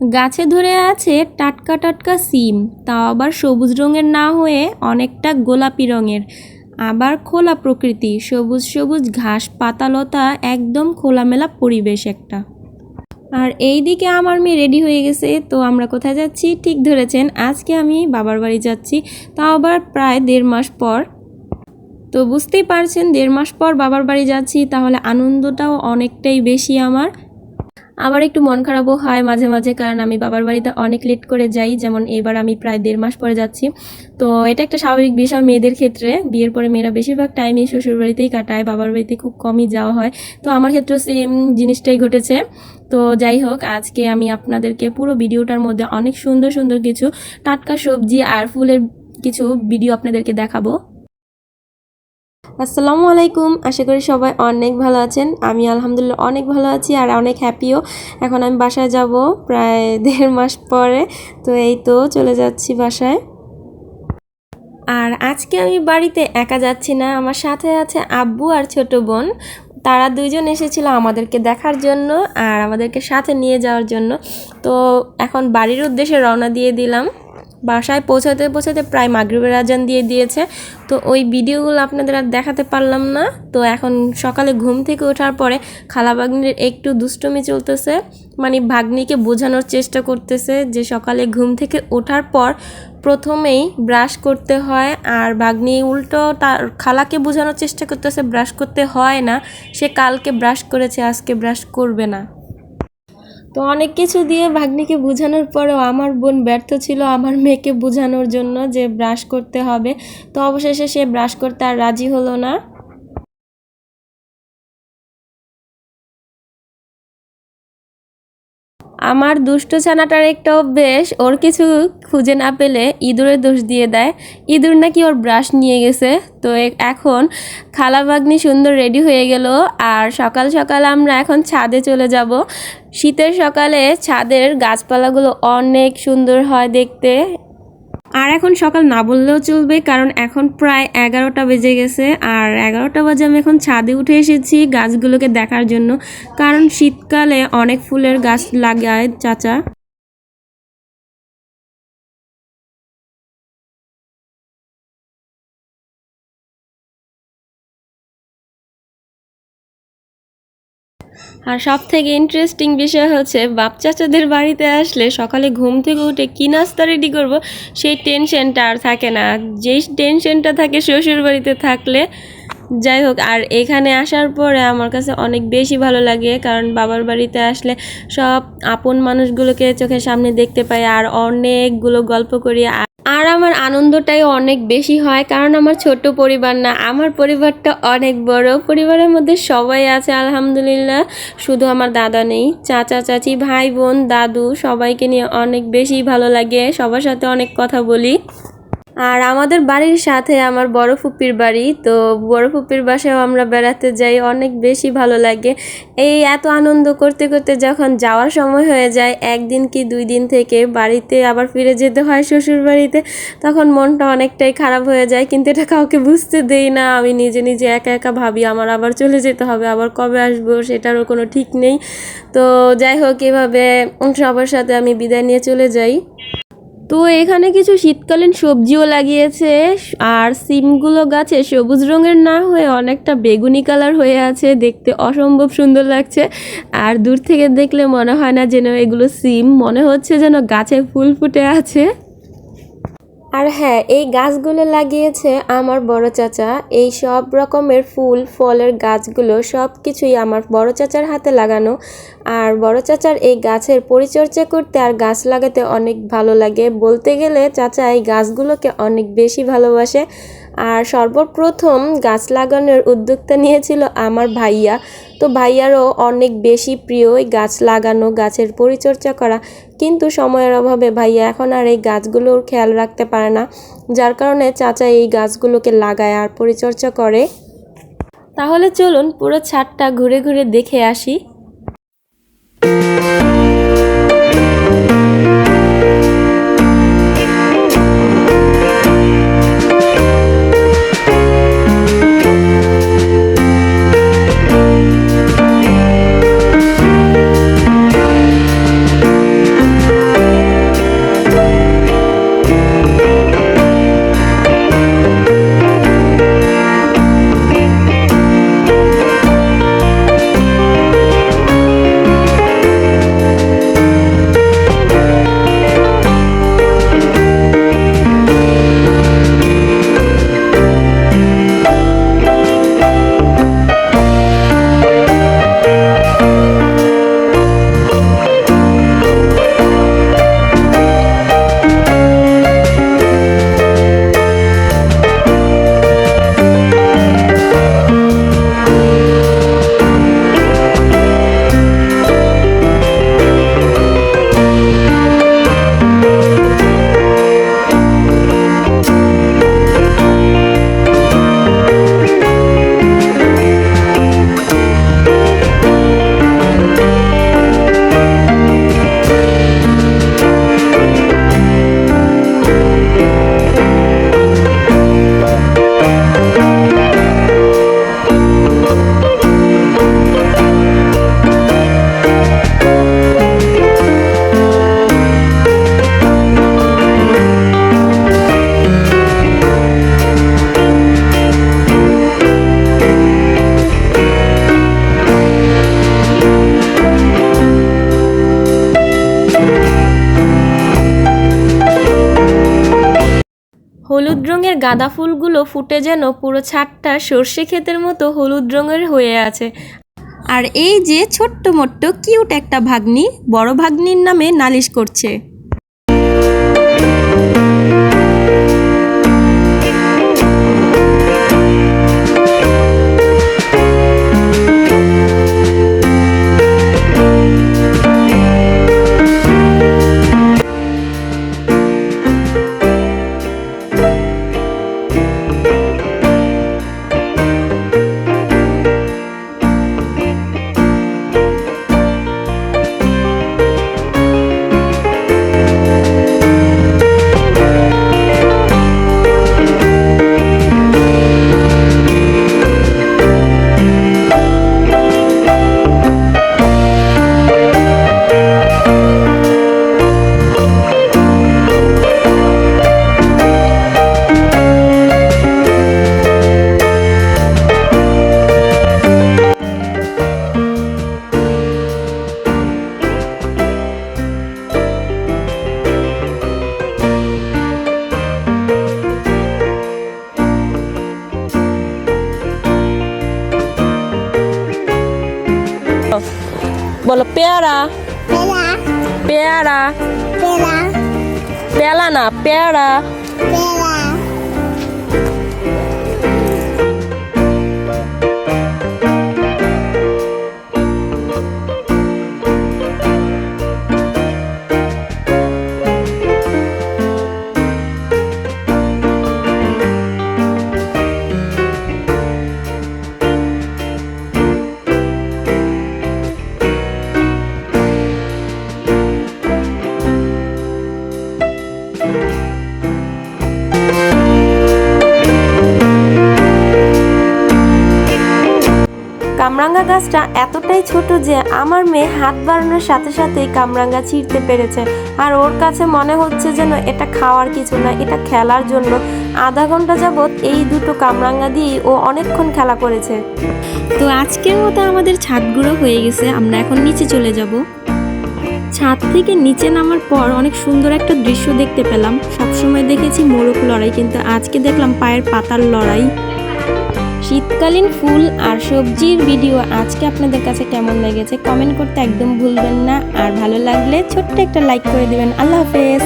গাছে ধরে আছে টাটকা টাটকা সিম, তাও আবার সবুজ রঙের না হয়ে অনেকটা গোলাপি রঙের। আবার খোলা প্রকৃতি, সবুজ সবুজ ঘাস পাতালতা, একদম খোলামেলা পরিবেশ একটা। আর এই দিকে আমার মেয়ে রেডি হয়ে গেছে। তো আমরা কোথায় যাচ্ছি? ঠিক ধরেছেন, আজকে আমি বাবার বাড়ি যাচ্ছি, তাও আবার প্রায় 1.5 মাস পর। তো বুঝতেই পারছেন 1.5 মাস পর বাবার বাড়ি যাচ্ছি, তাহলে আনন্দটাও অনেকটাই বেশি আমার। আবার একটু মন খারাপও হয় মাঝে মাঝে, কারণ আমি বাবার বাড়িতে অনেক লেট করে যাই। যেমন এবার আমি প্রায় 1.5 মাস পরে যাচ্ছি। তো এটা একটা স্বাভাবিক বিষয় মেয়েদের ক্ষেত্রে। বিয়ের পরে মেয়েরা বেশিরভাগ টাইমই শ্বশুর বাড়িতেই কাটায়, বাবার বাড়িতে খুব কমই যাওয়া হয়। তো আমার ক্ষেত্রেও সেম জিনিসটাই ঘটেছে। তো যাই হোক, আজকে আমি আপনাদেরকে পুরো ভিডিওটার মধ্যে অনেক সুন্দর সুন্দর কিছু টাটকা সবজি আর ফুলের কিছু ভিডিও আপনাদেরকে দেখাবো। আসসালামু আলাইকুম, আশা করি সবাই অনেক ভালো আছেন। আমি আলহামদুলিল্লাহ অনেক ভালো আছি আর অনেক হ্যাপিও। এখন আমি বাসায় যাব প্রায় 1.5 মাস পরে। তো এই তো চলে যাচ্ছি বাসায়। আর আজকে আমি বাড়িতে একা যাচ্ছি না, আমার সাথে আছে আব্বু আর ছোট বোন। তারা দুইজন এসেছিল আমাদেরকে দেখার জন্য আর আমাদেরকে সাথে নিয়ে যাওয়ার জন্য। তো এখন বাড়ির উদ্দেশ্যে রওনা দিয়ে দিলাম। বাসায় পৌঁছাতে পৌঁছাতে প্রায় মাগরিবের আজান দিয়ে দিয়েছে। তো ওই ভিডিওগুলো আপনাদের আর দেখাতে পারলাম না। তো এখন সকালে ঘুম থেকে ওঠার পরে খালা ভাগ্নির একটু দুষ্টুমি চলতেছে, মানে ভাগ্নিকে বোঝানোর চেষ্টা করতেছে যে সকালে ঘুম থেকে ওঠার পর প্রথমেই ব্রাশ করতে হয়। আর ভাগ্নি উল্টো তার খালাকে বোঝানোর চেষ্টা করতেছে ব্রাশ করতে হয় না, সে কালকে ব্রাশ করেছে আজকে ব্রাশ করবে না। তো অনেক কিছু দিয়ে ভাগ্নিকে বোঝানোর পরেও আমার বোন ব্যর্থ ছিল আমার মেয়েকে বোঝানোর জন্য যে ব্রাশ করতে হবে। তো অবশেষে সে ব্রাশ করতে আর রাজি হলো না। আমার দুষ্ট ছানাটার একটা অভ্যেস, ওর কিছু খুঁজে না পেলে ইঁদুরের দোষ দিয়ে দেয়। ইঁদুর নাকি ওর ব্রাশ নিয়ে গেছে। তো এখন খালা ভাগ্নি সুন্দর রেডি হয়ে গেল আর সকাল সকাল আমরা এখন ছাদে চলে যাব। শীতের সকালে ছাদের গাছপালাগুলো অনেক সুন্দর হয় দেখতে। আর এখন সকাল না বললেও চলবে, কারণ এখন প্রায় 11টা বেজে গেছে। আর 11টা বাজে আমি এখন ছাদে উঠে এসেছি গাছগুলোকে দেখার জন্য, কারণ শীতকালে অনেক ফুলের গাছ লাগায় চাচা। আর সব থেকে ইন্টারেস্টিং বিষয় হচ্ছে বাপ চাচাদের বাড়িতে আসলে সকালে ঘুম থেকে উঠে কি নাস্তা রেডি করব সেই টেনশনটা আর থাকে না, যেই টেনশনটা থাকে শ্বশুর বাড়িতে থাকলে। যাই হোক, আর এখানে আসার পরে আমার কাছে অনেক বেশি ভালো লাগে, কারণ বাবার বাড়িতে আসলে সব আপন মানুষগুলোকে চোখের সামনে দেখতে পাই আর অনেকগুলো গল্প করি। আর আমার আনন্দটাই অনেক বেশি হয়, কারণ আমার ছোট্ট পরিবার না, আমার পরিবারটা অনেক বড়। পরিবারের মধ্যে সবাই আছে আলহামদুলিল্লাহ, শুধু আমার দাদা নেই। চাচা চাচি ভাই বোন দাদু সবাইকে নিয়ে অনেক বেশি ভালো লাগে, সবার সাথে অনেক কথা বলি। আর আমাদের বাড়ির সাথে আমার বড় ফুপির বাড়ি, তো বড় ফুপির বাসায়ও আমরা বেড়াতে যাই, অনেক বেশি ভালো লাগে। এই এত আনন্দ করতে করতে যখন যাওয়ার সময় হয়ে যায়, 1 দিন কি 2 দিন থেকে বাড়িতে আবার ফিরে যেতে হয় শ্বশুর বাড়িতে, তখন মনটা অনেকটাই খারাপ হয়ে যায়। কিন্তু এটা কাউকে বুঝতে দেই না, আমি নিজে নিজে একা একা ভাবি আমার আবার চলে যেতে হবে, আবার কবে আসবো সেটারও কোনো ঠিক নেই। তো যাই হোক, এভাবে সবার সাথে আমি বিদায় নিয়ে চলে যাই। তো এখানে কিছু শীতকালীন সবজিও লাগিয়েছে, আর সিমগুলো গাছে সবুজ রঙের না হয়ে অনেকটা বেগুনি কালার হয়ে আছে, দেখতে অসম্ভব সুন্দর লাগছে। আর দূর থেকে দেখলে মনে হয় না যেন এগুলো সিম, মনে হচ্ছে যেন গাছে ফুল ফুটে আছে। আর হ্যাঁ, এই গাছগুলো লাগিয়েছে আমার বড় চাচা। এই সব রকমের ফুল ফলের গাছগুলো সব কিছুই আমার বড় চাচার হাতে লাগানো। আর বড় চাচার এই গাছের পরিচর্যা করতে আর গাছ লাগাতে অনেক ভালো লাগে। বলতে গেলে চাচা এই গাছগুলোকে অনেক বেশি ভালোবাসে। আর সর্বপ্রথম গাছ লাগানোর উদ্যোক্তা নিয়েছিল আমার ভাইয়া। তো ভাইয়ারও অনেক বেশি প্রিয় এই গাছ লাগানো, গাছের পরিচর্যা করা। কিন্তু সময়ের অভাবে ভাইয়া এখন আর এই গাছগুলোর খেয়াল রাখতে পারে না, যার কারণে চাচা এই গাছগুলোকে লাগায় আর পরিচর্যা করে। তাহলে চলুন পুরো ছাদটা ঘুরে ঘুরে দেখে আসি। হলুদ রঙের গাঁদা ফুলগুলো ফুটে যেন পুরো ছাদটা সর্ষে ক্ষেতের মতো হলুদ রঙের হয়ে আছে। আর এই যে ছোট্ট মোট্ট কিউট একটা ভাগ্নি বড় ভাগ্নির নামে নালিশ করছে। বলো পেয়ারা, পেয়ারা, পেয়ালা না পেয়ারা। কামরাঙ্গা গাছটা এতটাই ছোট যে আমার মেয়ে হাত বাড়ানোর সাথে সাথেই কামরাঙ্গা ছিঁড়তে পেরেছে। আর ওর কাছে মনে হচ্ছে যেন এটা খাওয়ার কিছু না, এটা খেলার জন্য। আধা ঘন্টা যাবৎ এই দুটো কামরাঙ্গা দিয়ে ও অনেকক্ষণ খেলা করেছে। তো আজকের মতো আমাদের ছাদগুলো হয়ে গেছে, আমরা এখন নিচে চলে যাব। ছাদ থেকে নিচে নামার পর অনেক সুন্দর একটা দৃশ্য দেখতে পেলাম। সবসময় দেখেছি মোরগ লড়াই, কিন্তু আজকে দেখলাম পায়ের পাতার লড়াই। শীতকালীন ফুল আর সবজির ভিডিও আজকে আপনাদের কাছে কেমন লেগেছে কমেন্ট করতে একদম ভুলবেন না। আর ভালো লাগলে ছোট্ট একটা লাইক করে দিবেন। আল্লাহ হাফেজ।